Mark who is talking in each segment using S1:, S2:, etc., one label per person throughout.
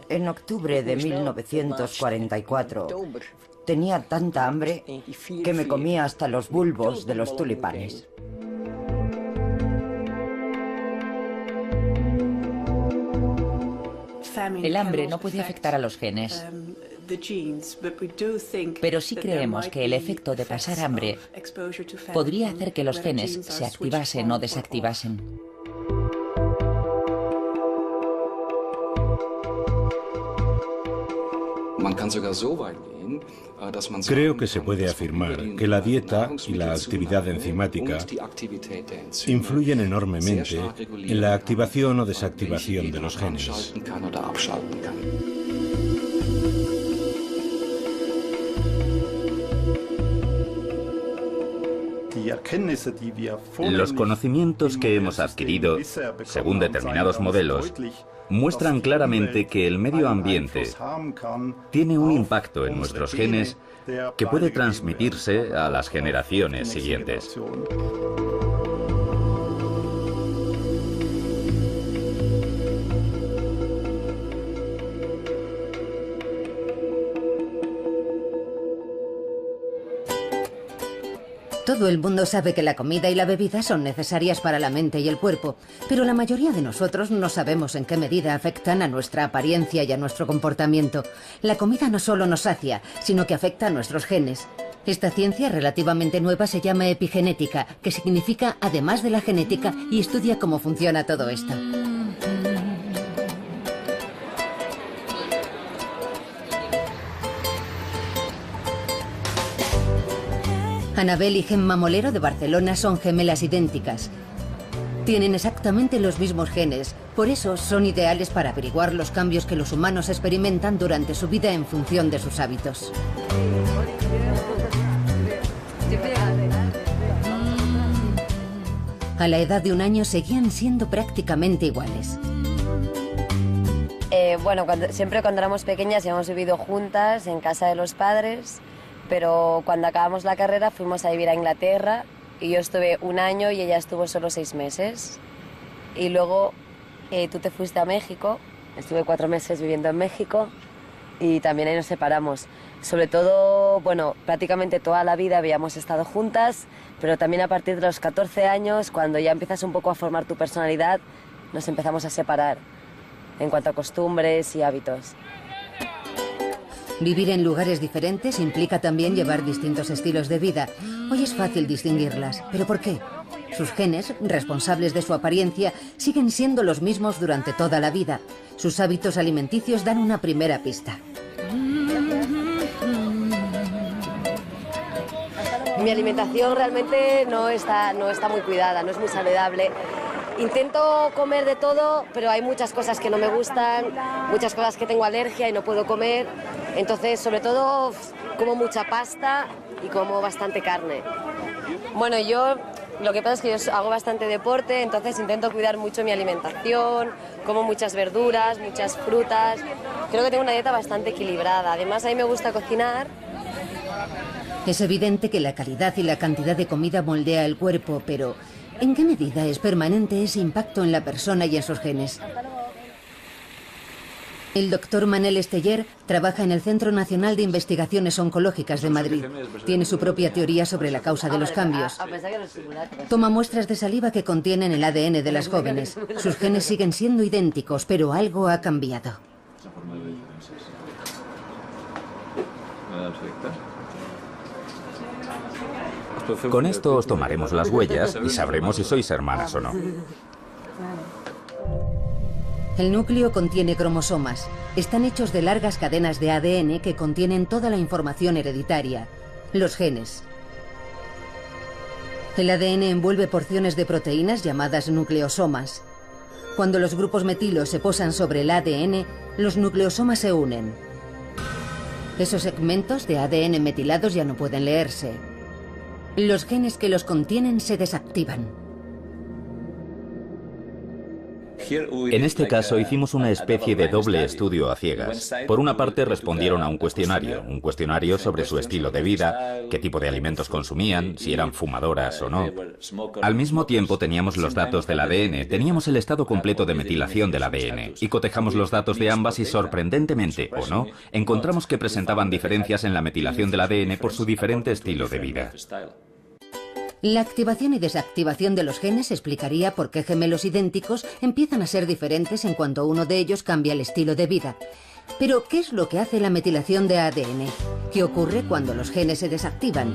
S1: En octubre de 1944 tenía tanta hambre que me comía hasta los bulbos de los tulipanes.
S2: El hambre no puede afectar a los genes, pero sí creemos que el efecto de pasar hambre podría hacer que los genes se activasen o desactivasen.
S3: Creo que se puede afirmar que la dieta y la actividad enzimática influyen enormemente en la activación o desactivación de los genes.
S4: Los conocimientos que hemos adquirido, según determinados modelos, muestran claramente que el medio ambiente tiene un impacto en nuestros genes que puede transmitirse a las generaciones siguientes.
S5: Todo el mundo sabe que la comida y la bebida son necesarias para la mente y el cuerpo, pero la mayoría de nosotros no sabemos en qué medida afectan a nuestra apariencia y a nuestro comportamiento. La comida no solo nos sacia, sino que afecta a nuestros genes. Esta ciencia relativamente nueva se llama epigenética, que significa además de la genética, y estudia cómo funciona todo esto. Anabel y Gemma Molero de Barcelona son gemelas idénticas. Tienen exactamente los mismos genes, por eso son ideales para averiguar los cambios que los humanos experimentan durante su vida en función de sus hábitos. A la edad de 1 año seguían siendo prácticamente iguales.
S6: Bueno, siempre cuando éramos pequeñas hemos vivido juntas en casa de los padres. Pero cuando acabamos la carrera fuimos a vivir a Inglaterra y yo estuve 1 año y ella estuvo solo 6 meses. Y luego tú te fuiste a México, estuve 4 meses viviendo en México y también ahí nos separamos. Sobre todo, bueno, prácticamente toda la vida habíamos estado juntas, pero también a partir de los 14 años, cuando ya empiezas un poco a formar tu personalidad, nos empezamos a separar en cuanto a costumbres y hábitos.
S5: Vivir en lugares diferentes implica también llevar distintos estilos de vida. Hoy es fácil distinguirlas, ¿pero por qué? Sus genes, responsables de su apariencia, siguen siendo los mismos durante toda la vida. Sus hábitos alimenticios dan una primera pista.
S6: Mi alimentación realmente no está muy cuidada, no es muy saludable. Intento comer de todo, pero hay muchas cosas que no me gustan, muchas cosas que tengo alergia y no puedo comer. Entonces, sobre todo, como mucha pasta y como bastante carne. Bueno, lo que pasa es que yo hago bastante deporte, entonces intento cuidar mucho mi alimentación, como muchas verduras, muchas frutas. Creo que tengo una dieta bastante equilibrada. Además, a mí me gusta cocinar.
S5: Es evidente que la calidad y la cantidad de comida moldea el cuerpo, pero ¿en qué medida es permanente ese impacto en la persona y en sus genes? El doctor Manel Esteller trabaja en el Centro Nacional de Investigaciones Oncológicas de Madrid. Tiene su propia teoría sobre la causa de los cambios. Toma muestras de saliva que contienen el ADN de las jóvenes. Sus genes siguen siendo idénticos, pero algo ha cambiado.
S4: Con esto os tomaremos las huellas y sabremos si sois hermanas o no.
S5: El núcleo contiene cromosomas. Están hechos de largas cadenas de ADN que contienen toda la información hereditaria, los genes. El ADN envuelve porciones de proteínas llamadas nucleosomas. Cuando los grupos metilos se posan sobre el ADN, los nucleosomas se unen. Esos segmentos de ADN metilados ya no pueden leerse. Los genes que los contienen se desactivan.
S4: En este caso hicimos una especie de doble estudio a ciegas. Por una parte respondieron a un cuestionario sobre su estilo de vida, qué tipo de alimentos consumían, si eran fumadoras o no. Al mismo tiempo teníamos los datos del ADN, teníamos el estado completo de metilación del ADN y cotejamos los datos de ambas y sorprendentemente, o no, encontramos que presentaban diferencias en la metilación del ADN por su diferente estilo de vida.
S5: La activación y desactivación de los genes explicaría por qué gemelos idénticos empiezan a ser diferentes en cuanto uno de ellos cambia el estilo de vida. Pero, ¿qué es lo que hace la metilación de ADN? ¿Qué ocurre cuando los genes se desactivan?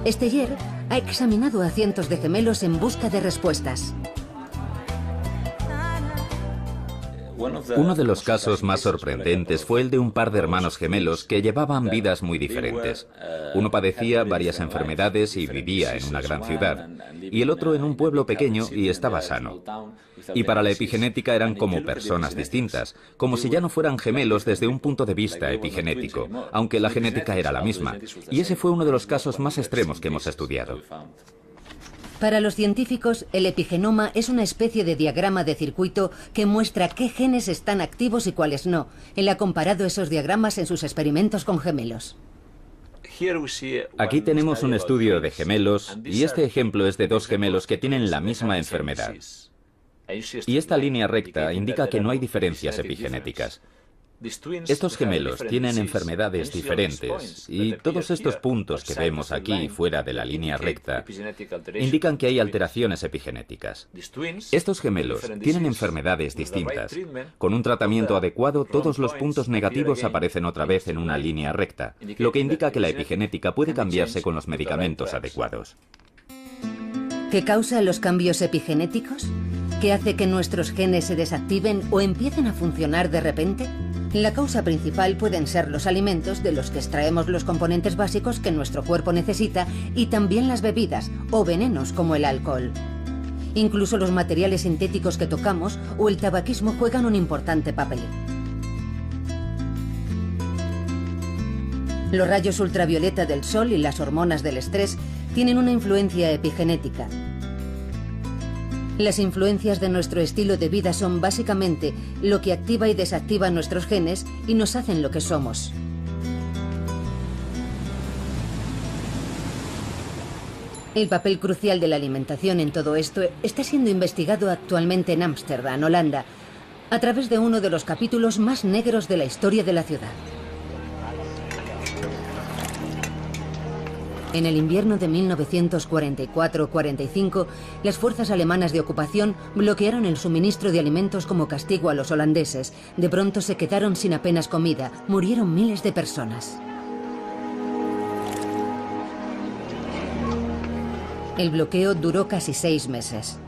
S5: Steyer ha examinado a cientos de gemelos en busca de respuestas.
S4: Uno de los casos más sorprendentes fue el de un par de hermanos gemelos que llevaban vidas muy diferentes. Uno padecía varias enfermedades y vivía en una gran ciudad, y el otro en un pueblo pequeño y estaba sano. Y para la epigenética eran como personas distintas, como si ya no fueran gemelos desde un punto de vista epigenético, aunque la genética era la misma. Y ese fue uno de los casos más extremos que hemos estudiado.
S5: Para los científicos, el epigenoma es una especie de diagrama de circuito que muestra qué genes están activos y cuáles no. Él ha comparado esos diagramas en sus experimentos con gemelos.
S4: Aquí tenemos un estudio de gemelos y este ejemplo es de dos gemelos que tienen la misma enfermedad. Y esta línea recta indica que no hay diferencias epigenéticas. Estos gemelos tienen enfermedades diferentes y todos estos puntos que vemos aquí fuera de la línea recta indican que hay alteraciones epigenéticas. Estos gemelos tienen enfermedades distintas. Con un tratamiento adecuado, todos los puntos negativos aparecen otra vez en una línea recta, lo que indica que la epigenética puede cambiarse con los medicamentos adecuados.
S5: ¿Qué causa los cambios epigenéticos? ¿Qué hace que nuestros genes se desactiven o empiecen a funcionar de repente? La causa principal pueden ser los alimentos de los que extraemos los componentes básicos que nuestro cuerpo necesita y también las bebidas o venenos como el alcohol. Incluso los materiales sintéticos que tocamos o el tabaquismo juegan un importante papel. Los rayos ultravioleta del sol y las hormonas del estrés tienen una influencia epigenética. Las influencias de nuestro estilo de vida son básicamente lo que activa y desactiva nuestros genes y nos hacen lo que somos. El papel crucial de la alimentación en todo esto está siendo investigado actualmente en Ámsterdam, Holanda, a través de uno de los capítulos más negros de la historia de la ciudad. En el invierno de 1944-45, las fuerzas alemanas de ocupación bloquearon el suministro de alimentos como castigo a los holandeses. De pronto se quedaron sin apenas comida. Murieron miles de personas. El bloqueo duró casi 6 meses.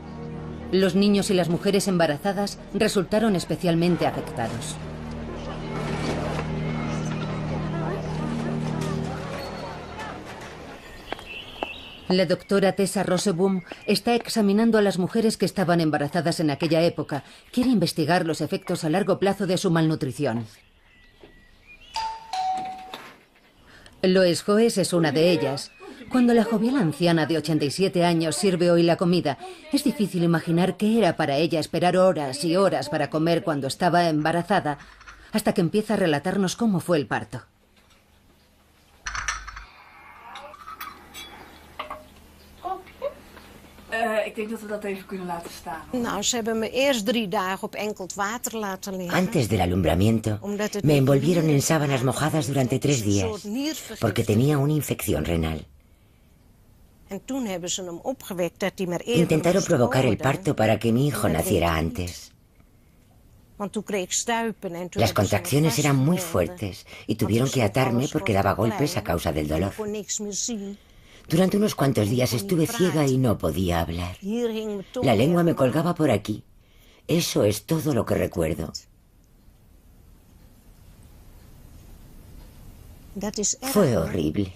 S5: Los niños y las mujeres embarazadas resultaron especialmente afectados. La doctora Tessa Roseboom está examinando a las mujeres que estaban embarazadas en aquella época. Quiere investigar los efectos a largo plazo de su malnutrición. Lois Joes es una de ellas. Cuando la jovial anciana de 87 años sirve hoy la comida, es difícil imaginar qué era para ella esperar horas y horas para comer cuando estaba embarazada, hasta que empieza a relatarnos cómo fue el parto.
S7: Ik denk dat we dat even kunnen laten staan.
S8: Nou, ze hebben me eerst 3 dagen op enkel water laten liggen.
S1: Antes del alumbramiento, me envolvieron en sábanas mojadas durante 3 días, porque tenía una infección renal.
S8: En toen hebben ze hem opgewekt dat hij maar eerder
S1: Intentaron
S8: moest
S1: provocar el
S8: worden.
S1: parto para que mi hijo naciera antes.
S8: Want toen kreeg ik stuipen en toen
S1: Las
S8: hebben ze me
S1: contracciones eran muy
S8: vastgehouden.
S1: fuertes y tuvieron que atarme porque daba golpes a causa del dolor.
S8: Ik kon niks meer zien.
S1: Durante unos cuantos días estuve ciega y no podía hablar.
S8: Hier hing mijn tong
S1: La lengua me
S8: ervan.
S1: colgaba por aquí. Eso es todo lo que recuerdo.
S8: Dat is erg.
S1: Fue
S8: hoor.
S1: horrible.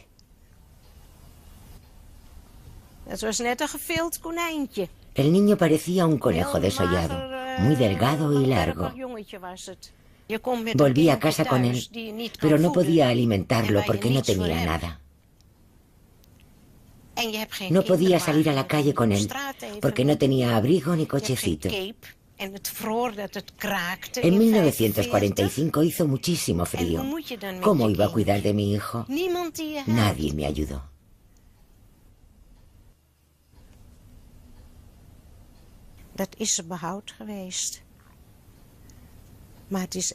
S8: Het was net een gevild konijntje.
S1: El niño parecía un conejo desollado, muy delgado y largo. Volví a casa con él, pero no podía alimentarlo porque no tenía nada. No podía salir a la calle con él porque no tenía abrigo ni cochecito.
S9: En 1945 hizo muchísimo frío. ¿Cómo iba a cuidar de mi hijo? Nadie me ayudó.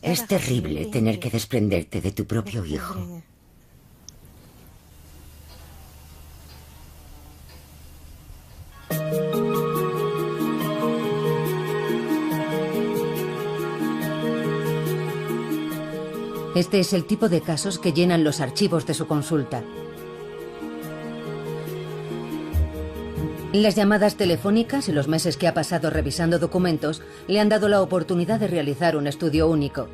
S9: Es terrible tener que desprenderte de tu propio hijo.
S5: Este es el tipo de casos que llenan los archivos de su consulta. Las llamadas telefónicas y los meses que ha pasado revisando documentos le han dado la oportunidad de realizar un estudio único.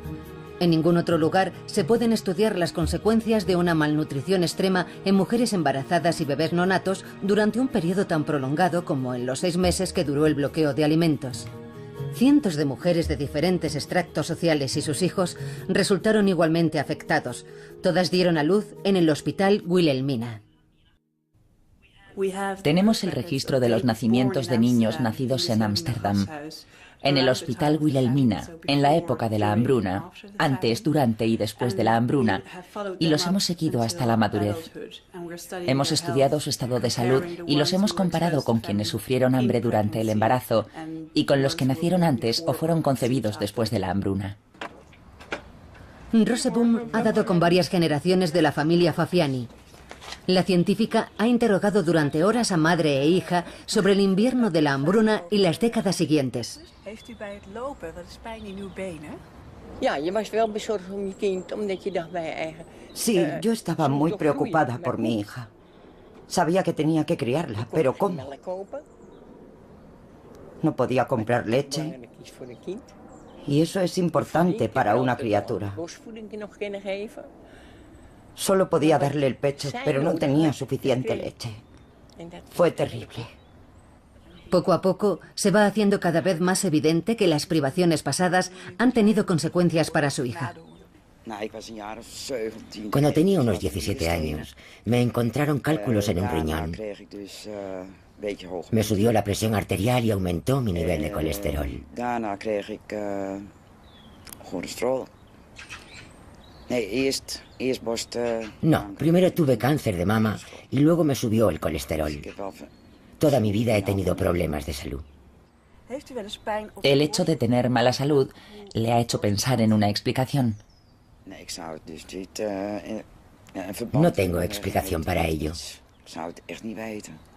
S5: En ningún otro lugar se pueden estudiar las consecuencias de una malnutrición extrema en mujeres embarazadas y bebés neonatos durante un periodo tan prolongado como en los 6 meses que duró el bloqueo de alimentos. Cientos de mujeres de diferentes extractos sociales y sus hijos resultaron igualmente afectados. Todas dieron a luz en el hospital Wilhelmina.
S2: Tenemos el registro de los nacimientos de niños nacidos en Ámsterdam, en el hospital Wilhelmina, en la época de la hambruna, antes, durante y después de la hambruna, y los hemos seguido hasta la madurez. Hemos estudiado su estado de salud y los hemos comparado con quienes sufrieron hambre durante el embarazo y con los que nacieron antes o fueron concebidos después de la hambruna.
S5: Roseboom ha dado con varias generaciones de la familia Fafiani. La científica ha interrogado durante horas a madre e hija sobre el invierno de la hambruna y las décadas siguientes.
S1: Sí, yo estaba muy preocupada por mi hija. Sabía que tenía que criarla, pero ¿cómo? No podía comprar leche. Y eso es importante para una criatura. Solo podía darle el pecho, pero no tenía suficiente leche. Fue terrible.
S5: Poco a poco se va haciendo cada vez más evidente que las privaciones pasadas han tenido consecuencias para su hija.
S9: Cuando tenía unos 17 años, me encontraron cálculos en un riñón. Me subió la presión arterial y aumentó mi nivel de colesterol. No, primero tuve cáncer de mama y luego me subió el colesterol. Toda mi vida he tenido problemas de salud.
S2: El hecho de tener mala salud le ha hecho pensar en una explicación.
S9: No tengo explicación para ello.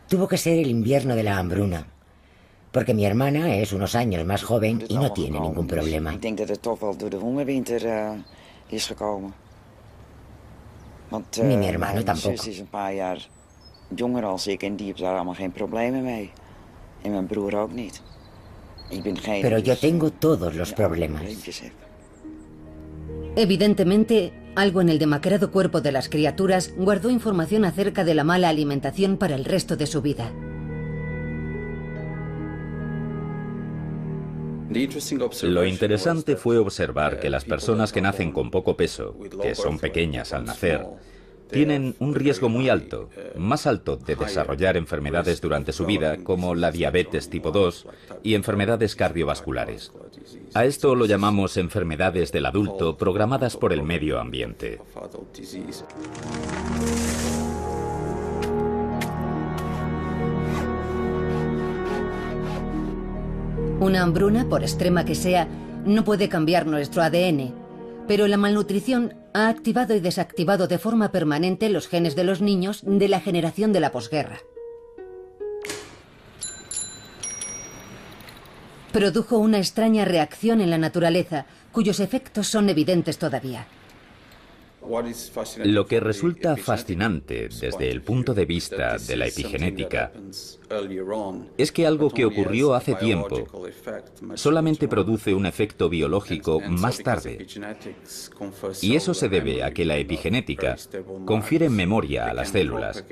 S9: Tuvo que ser el invierno de la hambruna, porque mi hermana es unos años más joven y no tiene ningún problema. Ni mi hermano tampoco. Pero yo tengo todos los problemas.
S5: Evidentemente, algo en el demacrado cuerpo de las criaturas guardó información acerca de la mala alimentación para el resto de su vida.
S4: Lo interesante fue observar que las personas que nacen con poco peso, que son pequeñas al nacer, tienen un riesgo muy alto, más alto de desarrollar enfermedades durante su vida, como la diabetes tipo 2 y enfermedades cardiovasculares. A esto lo llamamos enfermedades del adulto programadas por el medio ambiente.
S5: Una hambruna, por extrema que sea, no puede cambiar nuestro ADN, pero la malnutrición ha activado y desactivado de forma permanente los genes de los niños de la generación de la posguerra. Produjo una extraña reacción en la naturaleza, cuyos efectos son evidentes todavía.
S4: Lo que resulta fascinante desde el punto de vista de la epigenética es que algo que ocurrió hace tiempo solamente produce un efecto biológico más tarde. Y eso se debe a que la epigenética confiere memoria a las células,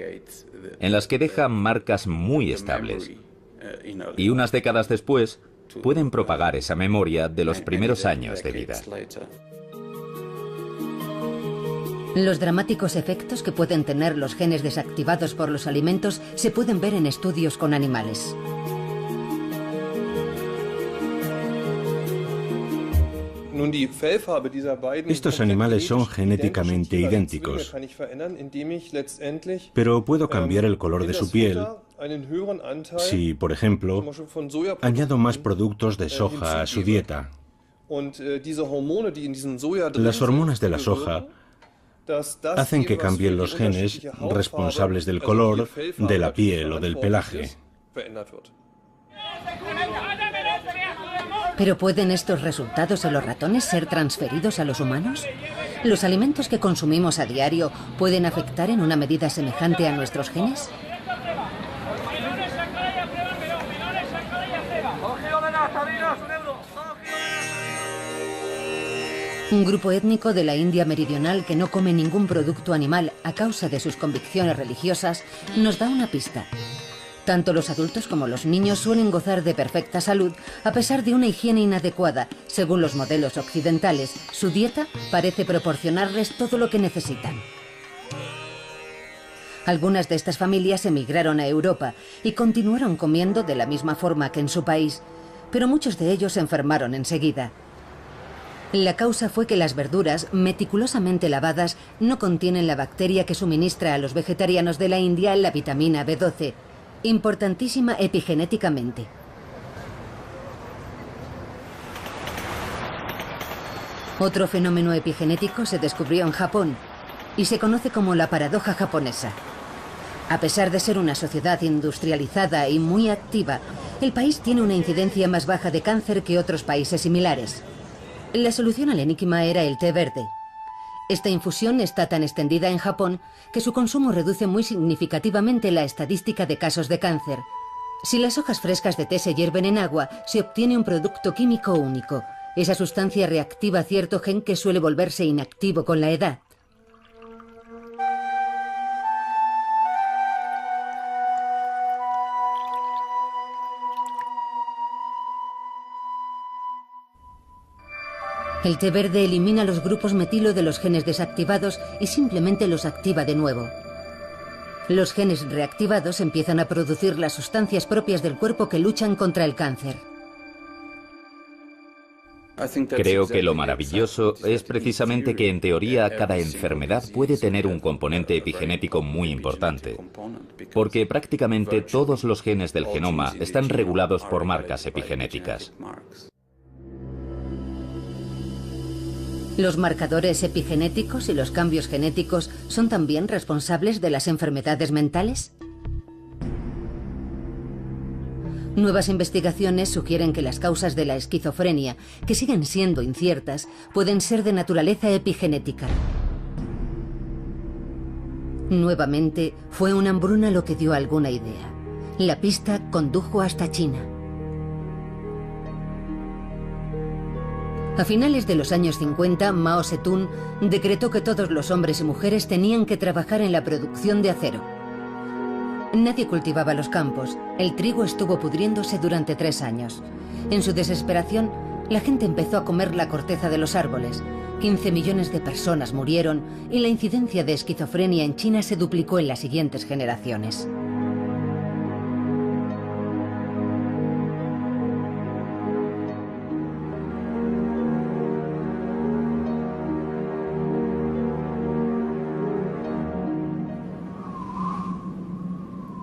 S4: en las que deja marcas muy estables. Y unas décadas después pueden propagar esa memoria de los primeros años de vida.
S5: Los dramáticos efectos que pueden tener los genes desactivados por los alimentos se pueden ver en estudios con animales.
S3: Estos animales son genéticamente idénticos, pero puedo cambiar el color de su piel si, por ejemplo, añado más productos de soja a su dieta. Las hormonas de la soja hacen que cambien los genes responsables del color, de la piel o del pelaje.
S5: ¿Pero pueden estos resultados en los ratones ser transferidos a los humanos? ¿Los alimentos que consumimos a diario pueden afectar en una medida semejante a nuestros genes? Un grupo étnico de la India meridional que no come ningún producto animal a causa de sus convicciones religiosas nos da una pista. Tanto los adultos como los niños suelen gozar de perfecta salud a pesar de una higiene inadecuada. Según los modelos occidentales, su dieta parece proporcionarles todo lo que necesitan. Algunas de estas familias emigraron a Europa y continuaron comiendo de la misma forma que en su país, pero muchos de ellos se enfermaron enseguida. La causa fue que las verduras, meticulosamente lavadas, no contienen la bacteria que suministra a los vegetarianos de la India la vitamina B12, importantísima epigenéticamente. Otro fenómeno epigenético se descubrió en Japón y se conoce como la paradoja japonesa. A pesar de ser una sociedad industrializada y muy activa, el país tiene una incidencia más baja de cáncer que otros países similares. La solución al enigma era el té verde. Esta infusión está tan extendida en Japón que su consumo reduce muy significativamente la estadística de casos de cáncer. Si las hojas frescas de té se hierven en agua, se obtiene un producto químico único. Esa sustancia reactiva cierto gen que suele volverse inactivo con la edad. El té verde elimina los grupos metilo de los genes desactivados y simplemente los activa de nuevo. Los genes reactivados empiezan a producir las sustancias propias del cuerpo que luchan contra el cáncer.
S4: Creo que lo maravilloso es precisamente que en teoría cada enfermedad puede tener un componente epigenético muy importante, porque prácticamente todos los genes del genoma están regulados por marcas epigenéticas.
S5: ¿Los marcadores epigenéticos y los cambios genéticos son también responsables de las enfermedades mentales? Nuevas investigaciones sugieren que las causas de la esquizofrenia, que siguen siendo inciertas, pueden ser de naturaleza epigenética. Nuevamente, fue una hambruna lo que dio alguna idea. La pista condujo hasta China. A finales de los años 50, Mao Zedong decretó que todos los hombres y mujeres tenían que trabajar en la producción de acero. Nadie cultivaba los campos. El trigo estuvo pudriéndose durante 3 años. En su desesperación, la gente empezó a comer la corteza de los árboles. 15 millones de personas murieron y la incidencia de esquizofrenia en China se duplicó en las siguientes generaciones.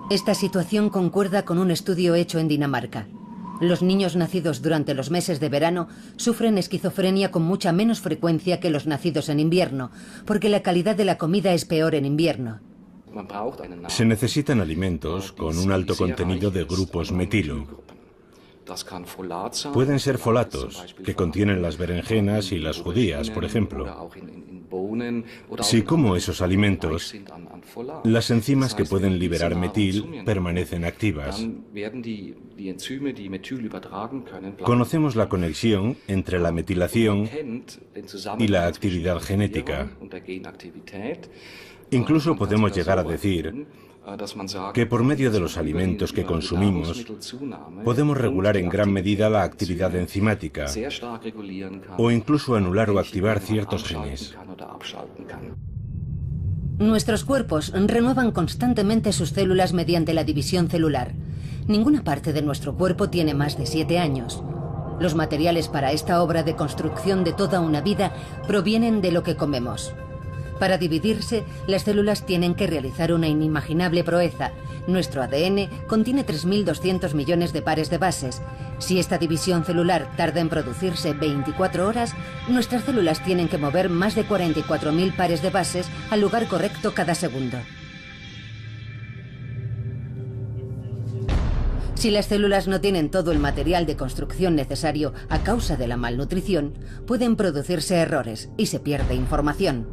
S5: Esta situación concuerda con un estudio hecho en Dinamarca. Los niños nacidos durante los meses de verano sufren esquizofrenia con mucha menos frecuencia que los nacidos en invierno, porque la calidad de la comida es peor en invierno.
S3: Se necesitan alimentos con un alto contenido de grupos metilo. Pueden ser folatos, que contienen las berenjenas y las judías, por ejemplo. Si como esos alimentos, las enzimas que pueden liberar metil permanecen activas. Conocemos la conexión entre la metilación y la actividad genética. Incluso podemos llegar a decir que por medio de los alimentos que consumimos podemos regular en gran medida la actividad enzimática o incluso anular o activar ciertos genes.
S5: Nuestros cuerpos renuevan constantemente sus células mediante la división celular. Ninguna parte de nuestro cuerpo tiene más de 7 años. Los materiales para esta obra de construcción de toda una vida provienen de lo que comemos. Para dividirse, las células tienen que realizar una inimaginable proeza. Nuestro ADN contiene 3.200 millones de pares de bases. Si esta división celular tarda en producirse 24 horas, nuestras células tienen que mover más de 44.000 pares de bases al lugar correcto cada segundo. Si las células no tienen todo el material de construcción necesario a causa de la malnutrición, pueden producirse errores y se pierde información.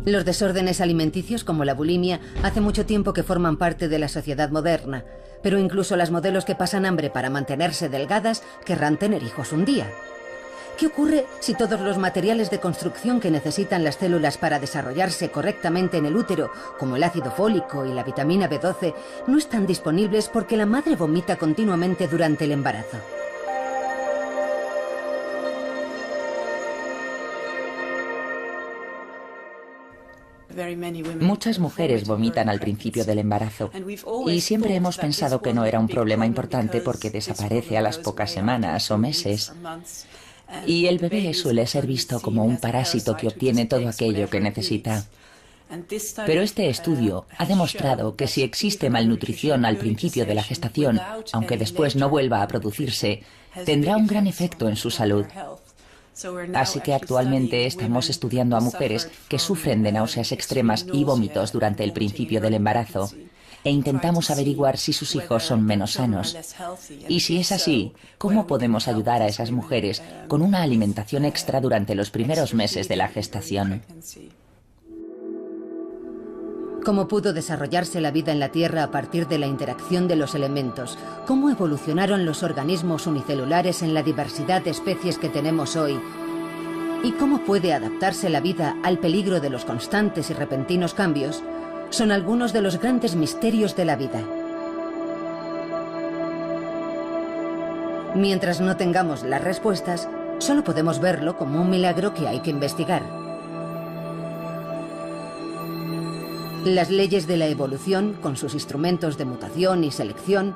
S5: Los desórdenes alimenticios, como la bulimia, hace mucho tiempo que forman parte de la sociedad moderna, pero incluso las modelos que pasan hambre para mantenerse delgadas querrán tener hijos un día. ¿Qué ocurre si todos los materiales de construcción que necesitan las células para desarrollarse correctamente en el útero, como el ácido fólico y la vitamina B12, no están disponibles porque la madre vomita continuamente durante el embarazo?
S2: Muchas mujeres vomitan al principio del embarazo y siempre hemos pensado que no era un problema importante porque desaparece a las pocas semanas o meses. Y el bebé suele ser visto como un parásito que obtiene todo aquello que necesita. Pero este estudio ha demostrado que si existe malnutrición al principio de la gestación, aunque después no vuelva a producirse, tendrá un gran efecto en su salud. Así que actualmente estamos estudiando a mujeres que sufren de náuseas extremas y vómitos durante el principio del embarazo e intentamos averiguar si sus hijos son menos sanos. Y si es así, ¿cómo podemos ayudar a esas mujeres con una alimentación extra durante los primeros meses de la gestación?
S5: ¿Cómo pudo desarrollarse la vida en la Tierra a partir de la interacción de los elementos? ¿Cómo evolucionaron los organismos unicelulares en la diversidad de especies que tenemos hoy? ¿Y cómo puede adaptarse la vida al peligro de los constantes y repentinos cambios? Son algunos de los grandes misterios de la vida. Mientras no tengamos las respuestas, solo podemos verlo como un milagro que hay que investigar. Las leyes de la evolución, con sus instrumentos de mutación y selección,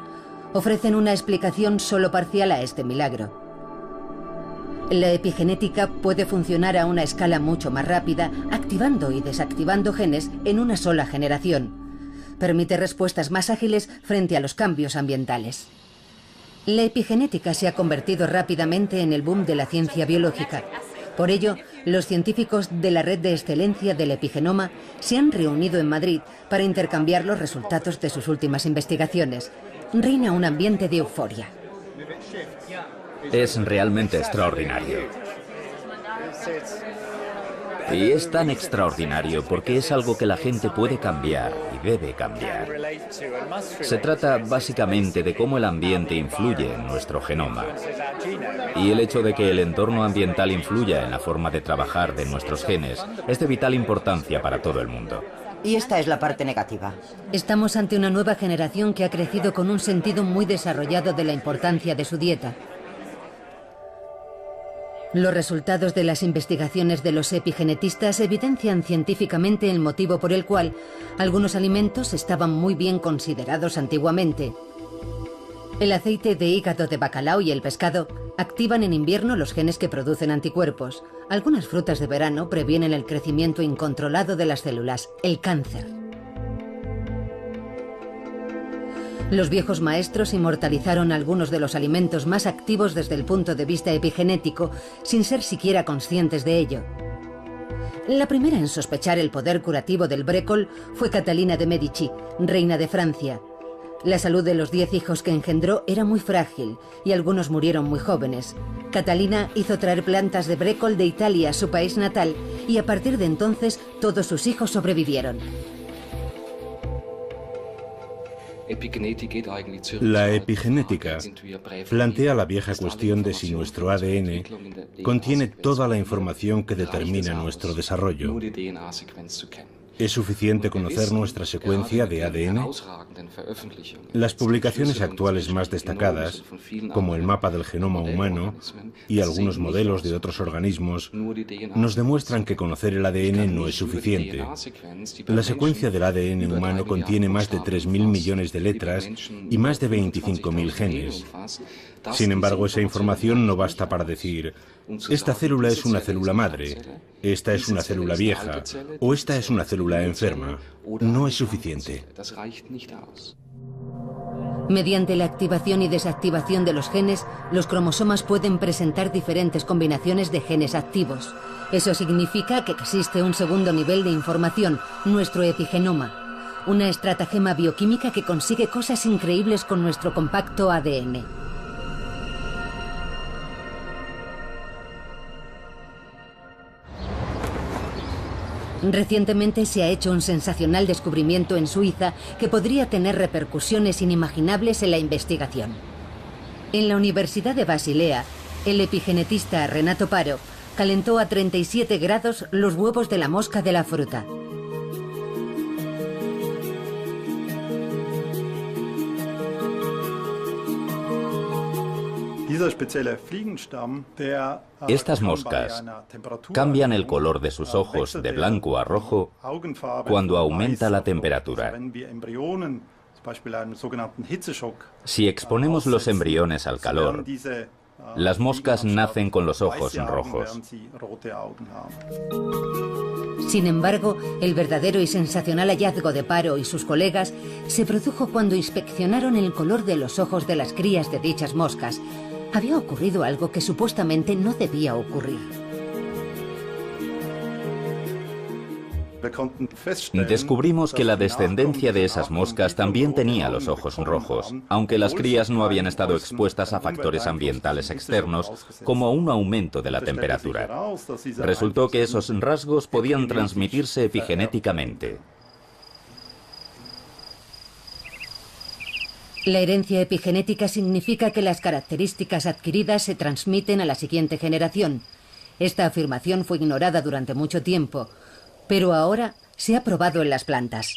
S5: ofrecen una explicación solo parcial a este milagro. La epigenética puede funcionar a una escala mucho más rápida, activando y desactivando genes en una sola generación. Permite respuestas más ágiles frente a los cambios ambientales. La epigenética se ha convertido rápidamente en el boom de la ciencia biológica. Por ello, los científicos de la Red de Excelencia del Epigenoma se han reunido en Madrid para intercambiar los resultados de sus últimas investigaciones. Reina un ambiente de euforia.
S4: Es realmente extraordinario. Y es tan extraordinario porque es algo que la gente puede cambiar y debe cambiar. Se trata básicamente de cómo el ambiente influye en nuestro genoma. Y el hecho de que el entorno ambiental influya en la forma de trabajar de nuestros genes es de vital importancia para todo el mundo.
S1: Y esta es la parte negativa.
S5: Estamos ante una nueva generación que ha crecido con un sentido muy desarrollado de la importancia de su dieta. Los resultados de las investigaciones de los epigenetistas evidencian científicamente el motivo por el cual algunos alimentos estaban muy bien considerados antiguamente. El aceite de hígado de bacalao y el pescado activan en invierno los genes que producen anticuerpos. Algunas frutas de verano previenen el crecimiento incontrolado de las células, el cáncer. Los viejos maestros inmortalizaron algunos de los alimentos más activos desde el punto de vista epigenético, sin ser siquiera conscientes de ello. La primera en sospechar el poder curativo del brécol fue Catalina de Medici, reina de Francia. La salud de los 10 hijos que engendró era muy frágil y algunos murieron muy jóvenes. Catalina hizo traer plantas de brécol de Italia, su país natal, y a partir de entonces todos sus hijos sobrevivieron.
S3: La epigenética plantea la vieja cuestión de si nuestro ADN contiene toda la información que determina nuestro desarrollo. ¿Es suficiente conocer nuestra secuencia de ADN? Las publicaciones actuales más destacadas, como el mapa del genoma humano y algunos modelos de otros organismos, nos demuestran que conocer el ADN no es suficiente. La secuencia del ADN humano contiene más de 3.000 millones de letras y más de 25.000 genes. Sin embargo, esa información no basta para decir: esta célula es una célula madre, esta es una célula vieja o esta es una célula enferma. No es suficiente.
S5: Mediante la activación y desactivación de los genes, los cromosomas pueden presentar diferentes combinaciones de genes activos. Eso significa que existe un segundo nivel de información, nuestro epigenoma, una estratagema bioquímica que consigue cosas increíbles con nuestro compacto ADN. Recientemente se ha hecho un sensacional descubrimiento en Suiza que podría tener repercusiones inimaginables en la investigación. En la Universidad de Basilea, el epigenetista Renato Paro calentó a 37 grados los huevos de la mosca de la fruta.
S4: Estas moscas cambian el color de sus ojos de blanco a rojo cuando aumenta la temperatura. Si exponemos los embriones al calor, las moscas nacen con los ojos rojos.
S5: Sin embargo, el verdadero y sensacional hallazgo de Paro y sus colegas se produjo cuando inspeccionaron el color de los ojos de las crías de dichas moscas. Había ocurrido algo que supuestamente no debía ocurrir.
S4: Descubrimos que la descendencia de esas moscas también tenía los ojos rojos, aunque las crías no habían estado expuestas a factores ambientales externos, como un aumento de la temperatura. Resultó que esos rasgos podían transmitirse epigenéticamente.
S5: La herencia epigenética significa que las características adquiridas se transmiten a la siguiente generación. Esta afirmación fue ignorada durante mucho tiempo, pero ahora se ha probado en las plantas.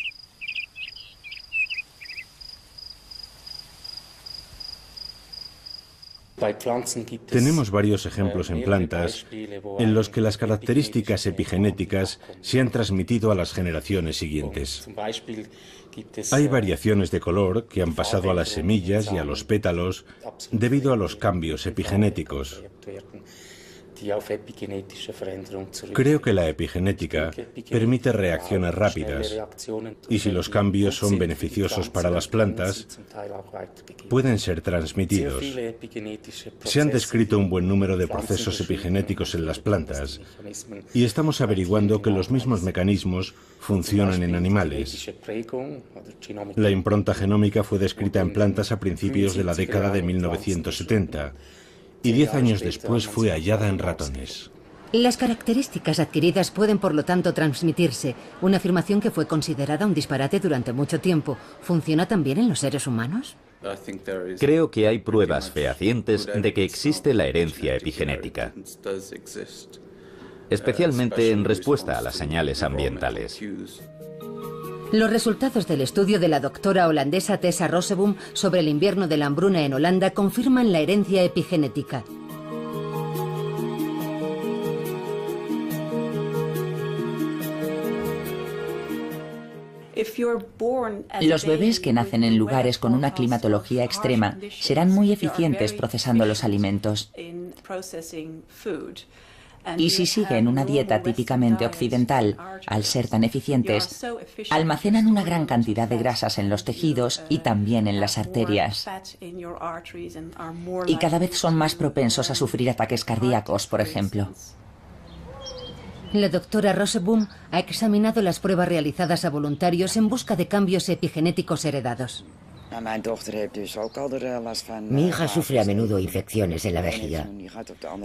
S3: Tenemos varios ejemplos en plantas en los que las características epigenéticas se han transmitido a las generaciones siguientes. Hay variaciones de color que han pasado a las semillas y a los pétalos debido a los cambios epigenéticos. Creo que la epigenética permite reacciones rápidas y si los cambios son beneficiosos para las plantas, pueden ser transmitidos. Se han descrito un buen número de procesos epigenéticos en las plantas y estamos averiguando que los mismos mecanismos funcionan en animales. La impronta genómica fue descrita en plantas a principios de la década de 1970. Y 10 años después fue hallada en ratones.
S5: Las características adquiridas pueden, por lo tanto, transmitirse, una afirmación que fue considerada un disparate durante mucho tiempo. ¿Funciona también en los seres humanos?
S4: Creo que hay pruebas fehacientes de que existe la herencia epigenética, especialmente en respuesta a las señales ambientales.
S5: Los resultados del estudio de la doctora holandesa Tessa Rosseboom sobre el invierno de la hambruna en Holanda confirman la herencia epigenética.
S2: Los bebés que nacen en lugares con una climatología extrema serán muy eficientes procesando los alimentos. Y si siguen una dieta típicamente occidental, al ser tan eficientes, almacenan una gran cantidad de grasas en los tejidos y también en las arterias. Y cada vez son más propensos a sufrir ataques cardíacos, por ejemplo.
S5: La doctora Rosseboom ha examinado las pruebas realizadas a voluntarios en busca de cambios epigenéticos heredados.
S9: Mi hija sufre a menudo infecciones en la vejiga.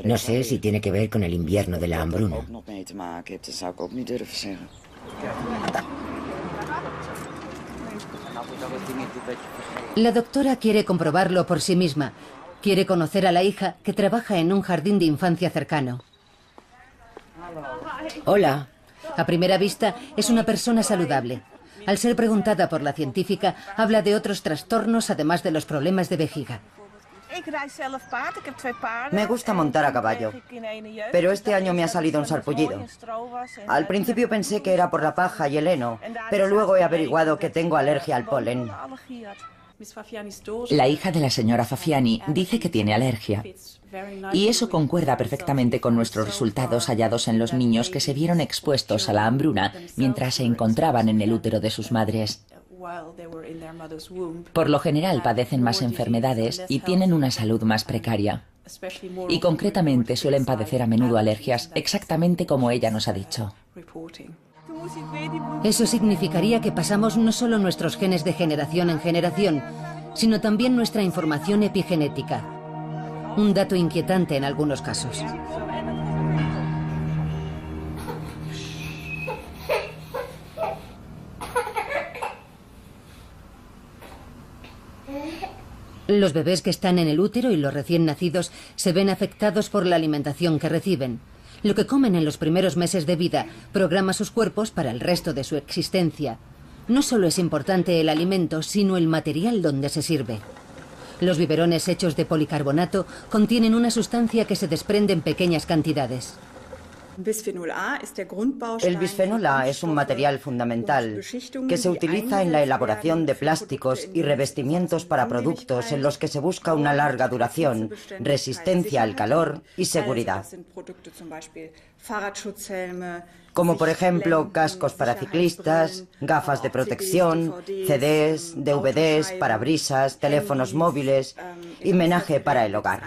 S9: No sé si tiene que ver con el invierno de la hambruna.
S5: La doctora quiere comprobarlo por sí misma. Quiere conocer a la hija que trabaja en un jardín de infancia cercano.
S9: Hola.
S5: A primera vista, es una persona saludable. Al ser preguntada por la científica, habla de otros trastornos además de los problemas de vejiga.
S1: Me gusta montar a caballo, pero este año me ha salido un sarpullido. Al principio pensé que era por la paja y el heno, pero luego he averiguado que tengo alergia al polen.
S2: La hija de la señora Fafiani dice que tiene alergia. Y eso concuerda perfectamente con nuestros resultados hallados en los niños que se vieron expuestos a la hambruna mientras se encontraban en el útero de sus madres. Por lo general padecen más enfermedades y tienen una salud más precaria. Y concretamente suelen padecer a menudo alergias, exactamente como ella nos ha dicho.
S5: Eso significaría que pasamos no solo nuestros genes de generación en generación, sino también nuestra información epigenética. Un dato inquietante en algunos casos. Los bebés que están en el útero y los recién nacidos se ven afectados por la alimentación que reciben. Lo que comen en los primeros meses de vida programa sus cuerpos para el resto de su existencia. No solo es importante el alimento, sino el material donde se sirve. Los biberones hechos de policarbonato contienen una sustancia que se desprende en pequeñas cantidades.
S1: El bisfenol A es un material fundamental que se utiliza en la elaboración de plásticos y revestimientos para productos en los que se busca una larga duración, resistencia al calor y seguridad. Como por ejemplo cascos para ciclistas, gafas de protección, CDs, DVDs, parabrisas, teléfonos móviles y menaje para el hogar.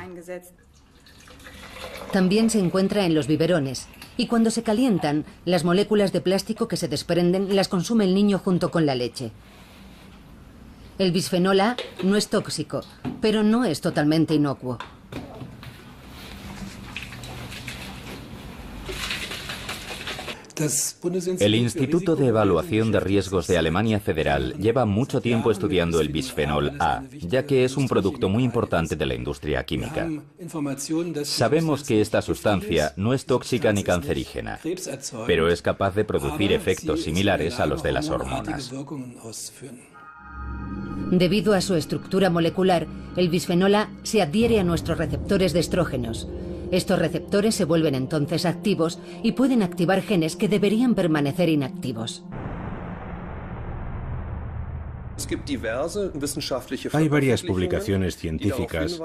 S5: También se encuentra en los biberones y cuando se calientan, las moléculas de plástico que se desprenden las consume el niño junto con la leche. El bisfenol A no es tóxico, pero no es totalmente inocuo.
S4: El Instituto de Evaluación de Riesgos de Alemania Federal lleva mucho tiempo estudiando el bisfenol A, ya que es un producto muy importante de la industria química. Sabemos que esta sustancia no es tóxica ni cancerígena, pero es capaz de producir efectos similares a los de las hormonas.
S5: Debido a su estructura molecular, el bisfenol A se adhiere a nuestros receptores de estrógenos. Estos receptores se vuelven entonces activos y pueden activar genes que deberían permanecer inactivos.
S3: Hay varias publicaciones científicas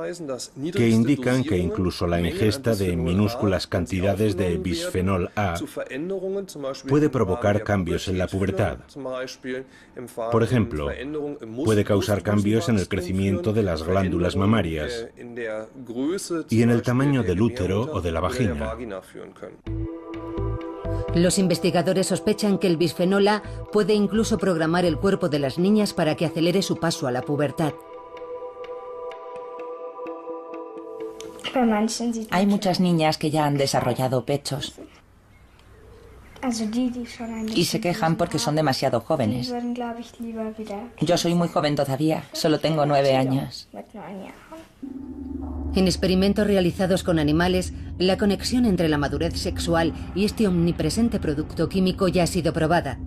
S3: que indican que incluso la ingesta de minúsculas cantidades de bisfenol A puede provocar cambios en la pubertad. Por ejemplo, puede causar cambios en el crecimiento de las glándulas mamarias y en el tamaño del útero o de la vagina.
S5: Los investigadores sospechan que el bisfenol A puede incluso programar el cuerpo de las niñas para que acelere su paso a la pubertad.
S2: Hay muchas niñas que ya han desarrollado pechos y se quejan porque son demasiado jóvenes. Yo soy muy joven todavía, solo tengo 9 años.
S5: En experimentos realizados con animales, la conexión entre la madurez sexual y este omnipresente producto químico ya ha sido probada.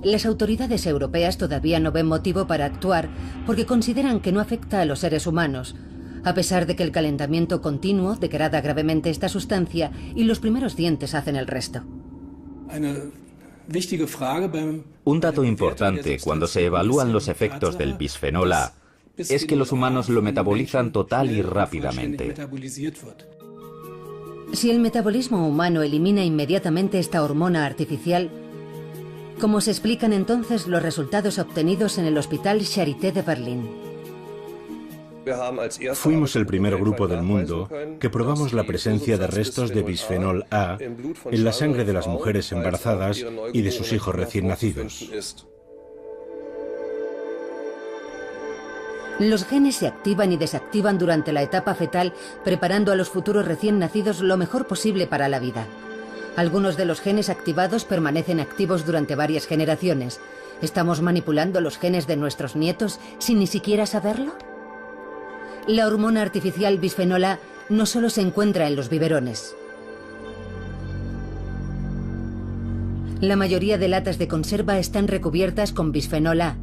S5: Las autoridades europeas todavía no ven motivo para actuar porque consideran que no afecta a los seres humanos, a pesar de que el calentamiento continuo degrada gravemente esta sustancia y los primeros dientes hacen el resto.
S4: Un dato importante cuando se evalúan los efectos del bisfenol A es que los humanos lo metabolizan total y rápidamente.
S5: Si el metabolismo humano elimina inmediatamente esta hormona artificial, ¿cómo se explican entonces los resultados obtenidos en el Hospital Charité de Berlín?
S3: Fuimos el primer grupo del mundo que probamos la presencia de restos de bisfenol A en la sangre de las mujeres embarazadas y de sus hijos recién nacidos.
S5: Los genes se activan y desactivan durante la etapa fetal, preparando a los futuros recién nacidos lo mejor posible para la vida. Algunos de los genes activados permanecen activos durante varias generaciones. ¿Estamos manipulando los genes de nuestros nietos sin ni siquiera saberlo? La hormona artificial bisfenol A no solo se encuentra en los biberones. La mayoría de latas de conserva están recubiertas con bisfenol A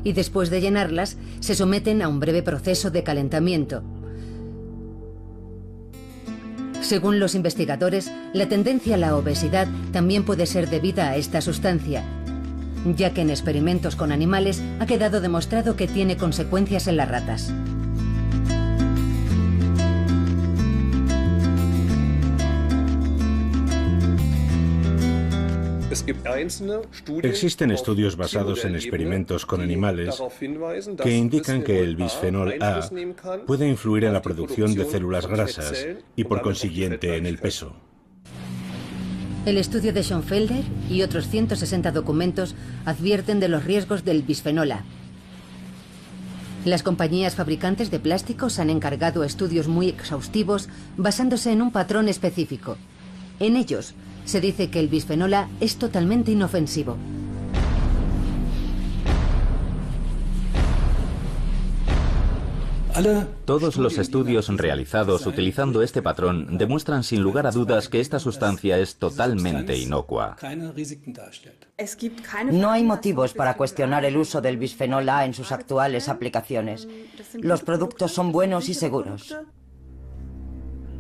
S5: y después de llenarlas se someten a un breve proceso de calentamiento. Según los investigadores, la tendencia a la obesidad también puede ser debida a esta sustancia, ya que en experimentos con animales ha quedado demostrado que tiene consecuencias en las ratas.
S3: Existen estudios basados en experimentos con animales que indican que el bisfenol A puede influir en la producción de células grasas y por consiguiente en el peso.
S5: El estudio de Schoenfelder y otros 160 documentos advierten de los riesgos del bisfenol A. Las compañías fabricantes de plásticos han encargado estudios muy exhaustivos basándose en un patrón específico. En ellos se dice que el bisfenol A es totalmente inofensivo.
S4: Todos los estudios realizados utilizando este patrón demuestran sin lugar a dudas que esta sustancia es totalmente inocua.
S1: No hay motivos para cuestionar el uso del bisfenol A en sus actuales aplicaciones. Los productos son buenos y seguros.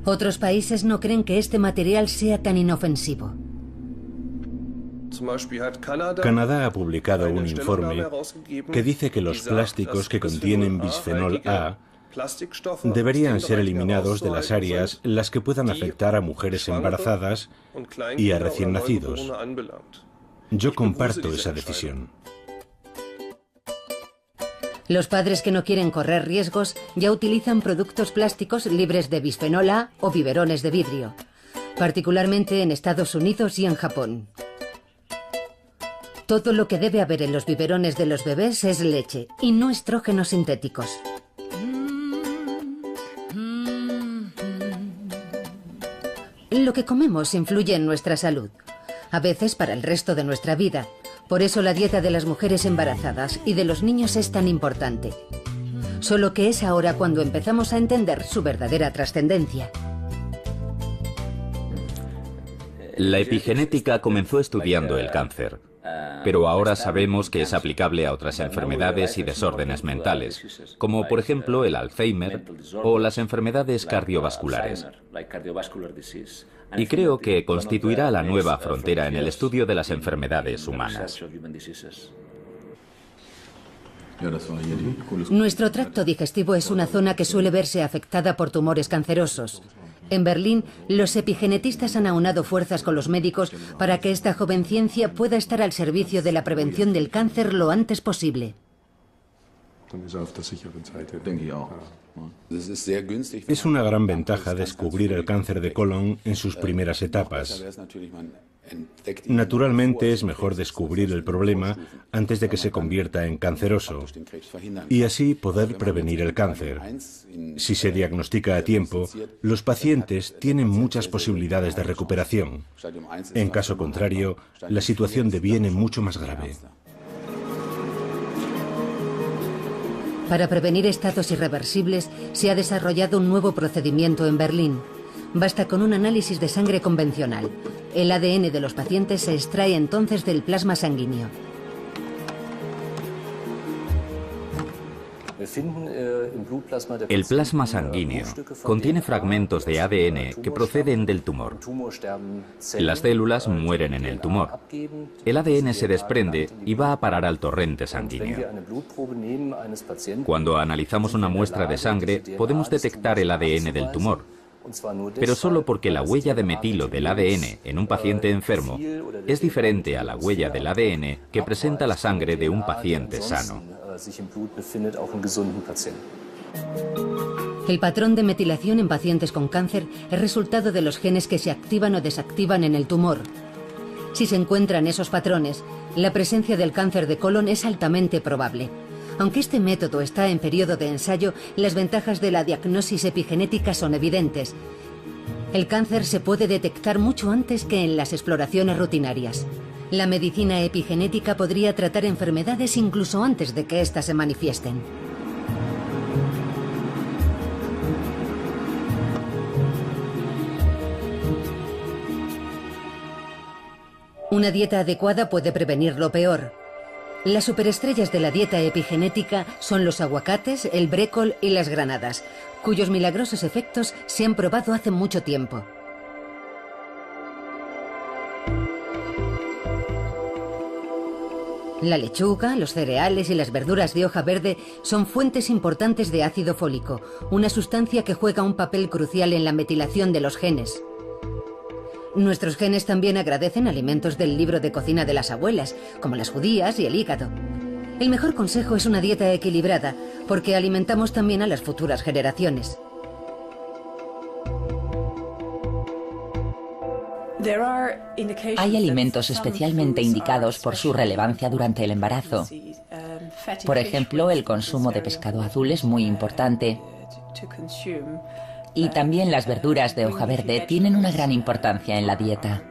S5: Otros países no creen que este material sea tan inofensivo.
S3: Canadá ha publicado un informe que dice que los plásticos que contienen bisfenol A deberían ser eliminados de las áreas en las que puedan afectar a mujeres embarazadas y a recién nacidos. Yo comparto esa decisión.
S5: Los padres que no quieren correr riesgos ya utilizan productos plásticos libres de bisfenol A o biberones de vidrio, particularmente en Estados Unidos y en Japón. Todo lo que debe haber en los biberones de los bebés es leche y no estrógenos sintéticos. Lo que comemos influye en nuestra salud, a veces para el resto de nuestra vida. Por eso la dieta de las mujeres embarazadas y de los niños es tan importante. Solo que es ahora cuando empezamos a entender su verdadera trascendencia.
S4: La epigenética comenzó estudiando el cáncer, pero ahora sabemos que es aplicable a otras enfermedades y desórdenes mentales, como por ejemplo el Alzheimer o las enfermedades cardiovasculares. Y creo que constituirá la nueva frontera en el estudio de las enfermedades humanas.
S5: Nuestro tracto digestivo es una zona que suele verse afectada por tumores cancerosos. En Berlín, los epigenetistas han aunado fuerzas con los médicos para que esta joven ciencia pueda estar al servicio de la prevención del cáncer lo antes posible.
S3: Es una gran ventaja descubrir el cáncer de colon en sus primeras etapas. Naturalmente es mejor descubrir el problema antes de que se convierta en canceroso y así poder prevenir el cáncer. Si se diagnostica a tiempo, los pacientes tienen muchas posibilidades de recuperación. En caso contrario, la situación deviene mucho más grave.
S5: Para prevenir estados irreversibles, se ha desarrollado un nuevo procedimiento en Berlín. Basta con un análisis de sangre convencional. El ADN de los pacientes se extrae entonces del plasma sanguíneo.
S4: El plasma sanguíneo contiene fragmentos de ADN que proceden del tumor. Las células mueren en el tumor. El ADN se desprende y va a parar al torrente sanguíneo. Cuando analizamos una muestra de sangre, podemos detectar el ADN del tumor, pero solo porque la huella de metilo del ADN en un paciente enfermo es diferente a la huella del ADN que presenta la sangre de un paciente sano.
S5: El patrón de metilación en pacientes con cáncer es resultado de los genes que se activan o desactivan en el tumor. Si se encuentran esos patrones, la presencia del cáncer de colon es altamente probable. Aunque este método está en periodo de ensayo, las ventajas de la diagnosis epigenética son evidentes. El cáncer se puede detectar mucho antes que en las exploraciones rutinarias. La medicina epigenética podría tratar enfermedades incluso antes de que éstas se manifiesten. Una dieta adecuada puede prevenir lo peor. Las superestrellas de la dieta epigenética son los aguacates, el brécol y las granadas, cuyos milagrosos efectos se han probado hace mucho tiempo. La lechuga, los cereales y las verduras de hoja verde son fuentes importantes de ácido fólico, una sustancia que juega un papel crucial en la metilación de los genes. Nuestros genes también agradecen alimentos del libro de cocina de las abuelas, como las judías y el hígado. El mejor consejo es una dieta equilibrada, porque alimentamos también a las futuras generaciones.
S2: Hay alimentos especialmente indicados por su relevancia durante el embarazo. Por ejemplo, el consumo de pescado azul es muy importante. Y también las verduras de hoja verde tienen una gran importancia en la dieta.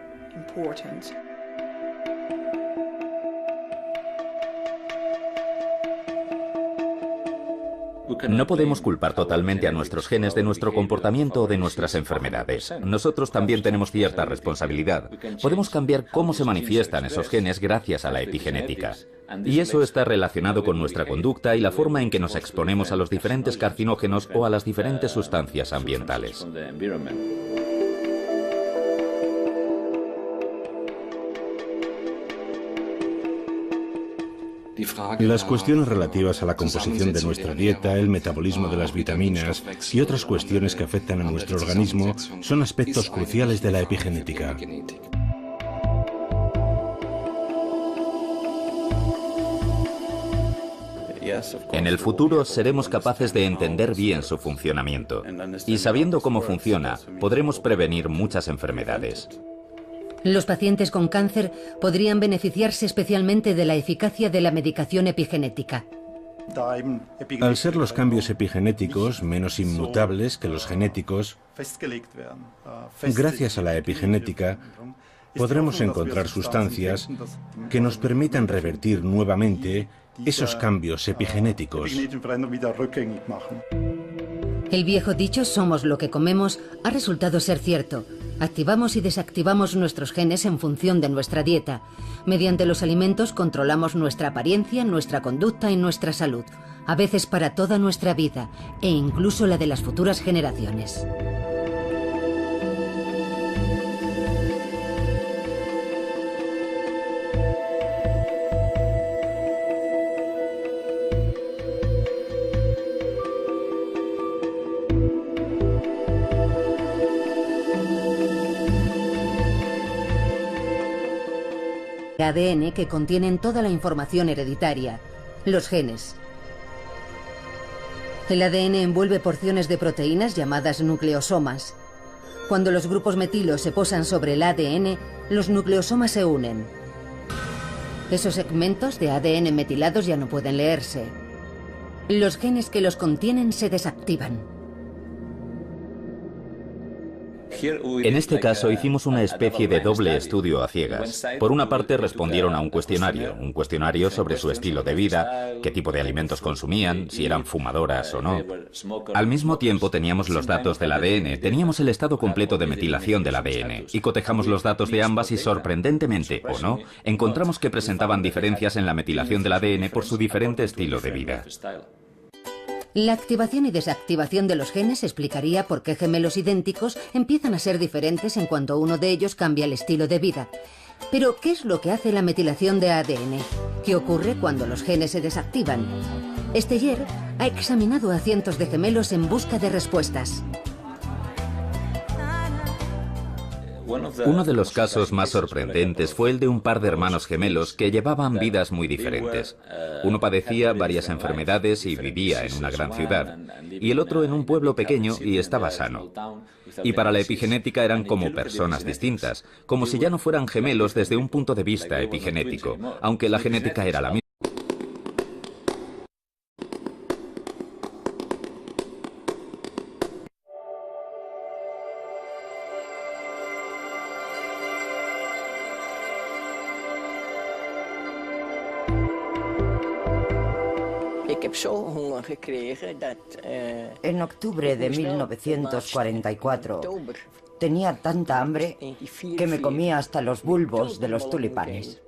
S4: No podemos culpar totalmente a nuestros genes de nuestro comportamiento o de nuestras enfermedades. Nosotros también tenemos cierta responsabilidad. Podemos cambiar cómo se manifiestan esos genes gracias a la epigenética. Y eso está relacionado con nuestra conducta y la forma en que nos exponemos a los diferentes carcinógenos o a las diferentes sustancias ambientales.
S3: Las cuestiones relativas a la composición de nuestra dieta, el metabolismo de las vitaminas y otras cuestiones que afectan a nuestro organismo son aspectos cruciales de la epigenética.
S4: En el futuro seremos capaces de entender bien su funcionamiento. Y sabiendo cómo funciona, podremos prevenir muchas enfermedades.
S5: Los pacientes con cáncer podrían beneficiarse especialmente de la eficacia de la medicación epigenética.
S3: Al ser los cambios epigenéticos menos inmutables que los genéticos, gracias a la epigenética, podremos encontrar sustancias que nos permitan revertir nuevamente esos cambios epigenéticos.
S5: El viejo dicho "somos lo que comemos" ha resultado ser cierto. Activamos y desactivamos nuestros genes en función de nuestra dieta. Mediante los alimentos controlamos nuestra apariencia, nuestra conducta y nuestra salud, a veces para toda nuestra vida, e incluso la de las futuras generaciones. ADN que contienen toda la información hereditaria, los genes. El ADN envuelve porciones de proteínas llamadas nucleosomas. Cuando los grupos metilos se posan sobre el ADN, los nucleosomas se unen. Esos segmentos de ADN metilados ya no pueden leerse. Los genes que los contienen se desactivan.
S4: En este caso hicimos una especie de doble estudio a ciegas. Por una parte respondieron a un cuestionario sobre su estilo de vida, qué tipo de alimentos consumían, si eran fumadoras o no. Al mismo tiempo teníamos los datos del ADN, teníamos el estado completo de metilación del ADN y cotejamos los datos de ambas y sorprendentemente, o no, encontramos que presentaban diferencias en la metilación del ADN por su diferente estilo de vida.
S5: La activación y desactivación de los genes explicaría por qué gemelos idénticos empiezan a ser diferentes en cuanto uno de ellos cambia el estilo de vida. Pero, ¿qué es lo que hace la metilación de ADN? ¿Qué ocurre cuando los genes se desactivan? Steyer ha examinado a cientos de gemelos en busca de respuestas.
S4: Uno de los casos más sorprendentes fue el de un par de hermanos gemelos que llevaban vidas muy diferentes. Uno padecía varias enfermedades y vivía en una gran ciudad, y el otro en un pueblo pequeño y estaba sano. Y para la epigenética eran como personas distintas, como si ya no fueran gemelos desde un punto de vista epigenético, aunque la genética era la misma.
S1: En octubre de 1944 tenía tanta hambre que me comía hasta los bulbos de los tulipanes.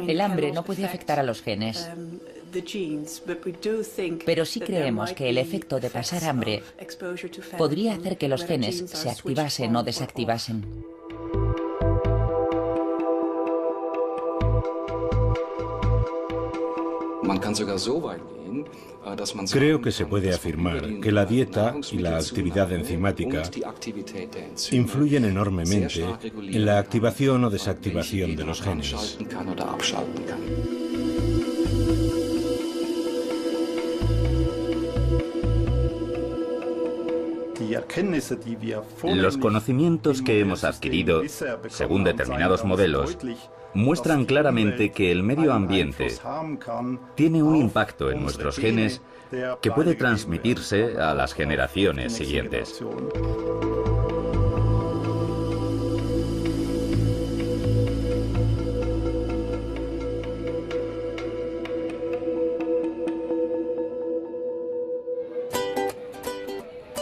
S2: El hambre no puede afectar a los genes, pero sí creemos que el efecto de pasar hambre podría hacer que los genes se activasen o desactivasen.
S3: Creo que se puede afirmar que la dieta y la actividad enzimática influyen enormemente en la activación o desactivación de los genes.
S4: Los conocimientos que hemos adquirido, según determinados modelos, muestran claramente que el medio ambiente tiene un impacto en nuestros genes que puede transmitirse a las generaciones siguientes.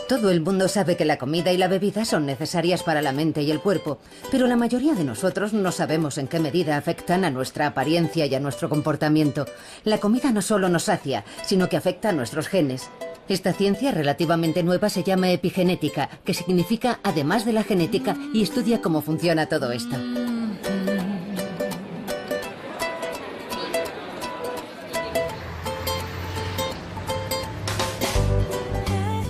S5: Todo el mundo sabe que la comida y la bebida son necesarias para la mente y el cuerpo, pero la mayoría de nosotros no sabemos en qué medida afectan a nuestra apariencia y a nuestro comportamiento. La comida no solo nos sacia, sino que afecta a nuestros genes. Esta ciencia relativamente nueva se llama epigenética, que significa además de la genética, y estudia cómo funciona todo esto.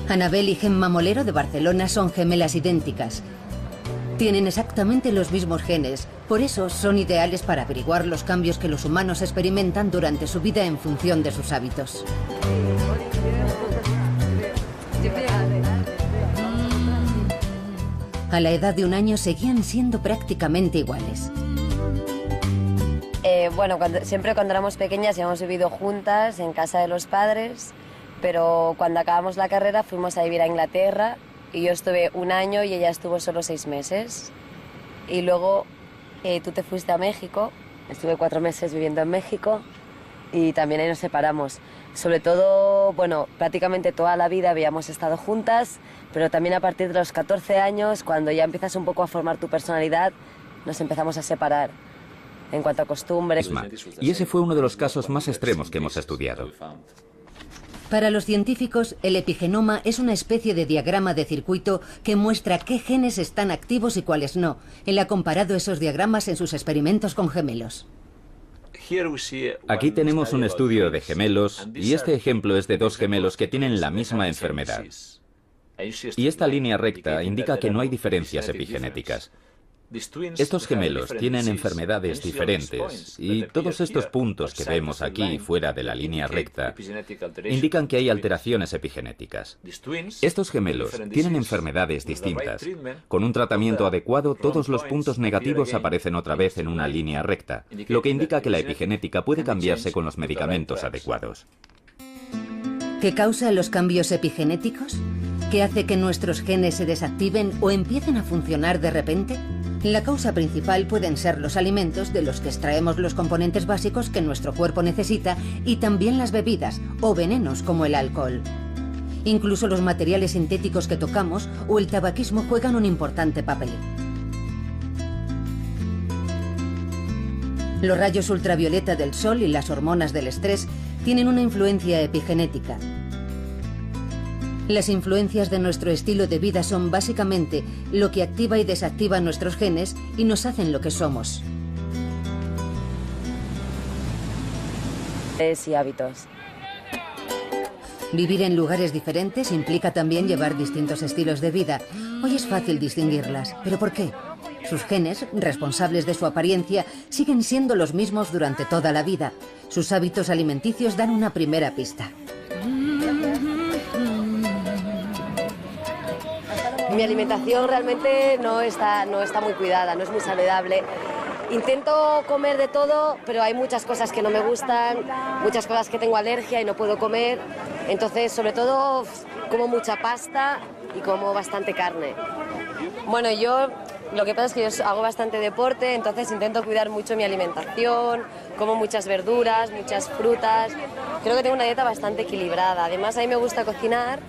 S5: Anabel y Gemma Molero de Barcelona son gemelas idénticas. Tienen exactamente los mismos genes, por eso son ideales para averiguar los cambios que los humanos experimentan durante su vida en función de sus hábitos. A la edad de 1 año seguían siendo prácticamente iguales.
S6: Bueno, siempre cuando éramos pequeñas ya hemos vivido juntas en casa de los padres. Pero cuando acabamos la carrera fuimos a vivir a Inglaterra y yo estuve 1 año y ella estuvo solo 6 meses. Y luego tú te fuiste a México, estuve 4 meses viviendo en México y también ahí nos separamos. Sobre todo, bueno, prácticamente toda la vida habíamos estado juntas, pero también a partir de los 14 años, cuando ya empiezas un poco a formar tu personalidad, nos empezamos a separar en cuanto a costumbres.
S4: Y ese fue uno de los casos más extremos que hemos estudiado.
S5: Para los científicos, el epigenoma es una especie de diagrama de circuito que muestra qué genes están activos y cuáles no. Él ha comparado esos diagramas en sus experimentos con gemelos.
S4: Aquí tenemos un estudio de gemelos y este ejemplo es de 2 gemelos que tienen la misma enfermedad. Y esta línea recta indica que no hay diferencias epigenéticas. Estos gemelos tienen enfermedades diferentes y todos estos puntos que vemos aquí fuera de la línea recta indican que hay alteraciones epigenéticas. Estos gemelos tienen enfermedades distintas. Con un tratamiento adecuado, todos los puntos negativos aparecen otra vez en una línea recta, lo que indica que la epigenética puede cambiarse con los medicamentos adecuados.
S5: ¿Qué causa los cambios epigenéticos? ¿Qué hace que nuestros genes se desactiven o empiecen a funcionar de repente? La causa principal pueden ser los alimentos de los que extraemos los componentes básicos que nuestro cuerpo necesita y también las bebidas o venenos como el alcohol. Incluso los materiales sintéticos que tocamos o el tabaquismo juegan un importante papel. Los rayos ultravioleta del sol y las hormonas del estrés tienen una influencia epigenética. Las influencias de nuestro estilo de vida son básicamente lo que activa y desactiva nuestros genes y nos hacen lo que somos.
S6: Y hábitos.
S5: Vivir en lugares diferentes implica también llevar distintos estilos de vida. Hoy es fácil distinguirlas, ¿pero por qué? Sus genes, responsables de su apariencia, siguen siendo los mismos durante toda la vida. Sus hábitos alimenticios dan una primera pista.
S6: Mi alimentación realmente no está muy cuidada, no es muy saludable. Intento comer de todo, pero hay muchas cosas que no me gustan, muchas cosas que tengo alergia y no puedo comer. Entonces, sobre todo, como mucha pasta y como bastante carne. Bueno, yo Lo que pasa es que yo hago bastante deporte, entonces intento cuidar mucho mi alimentación, como muchas verduras, muchas frutas. Creo que tengo una dieta bastante equilibrada. Además, a mí me gusta cocinar.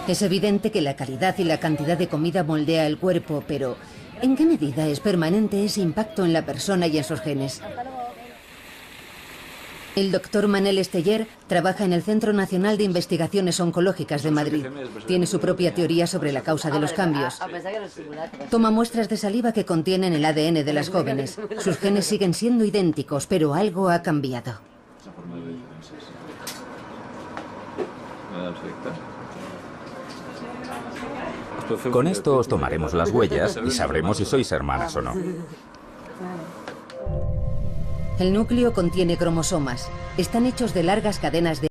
S5: Es evidente que la calidad y la cantidad de comida moldea el cuerpo, pero ¿en qué medida es permanente ese impacto en la persona y en sus genes? El doctor Manel Esteller trabaja en el Centro Nacional de Investigaciones Oncológicas de Madrid. Tiene su propia teoría sobre la causa de los cambios. Toma muestras de saliva que contienen el ADN de las jóvenes. Sus genes siguen siendo idénticos, pero algo ha cambiado.
S4: Con esto os tomaremos las huellas y sabremos si sois hermanas o no.
S5: El núcleo contiene cromosomas. Están hechos de largas cadenas de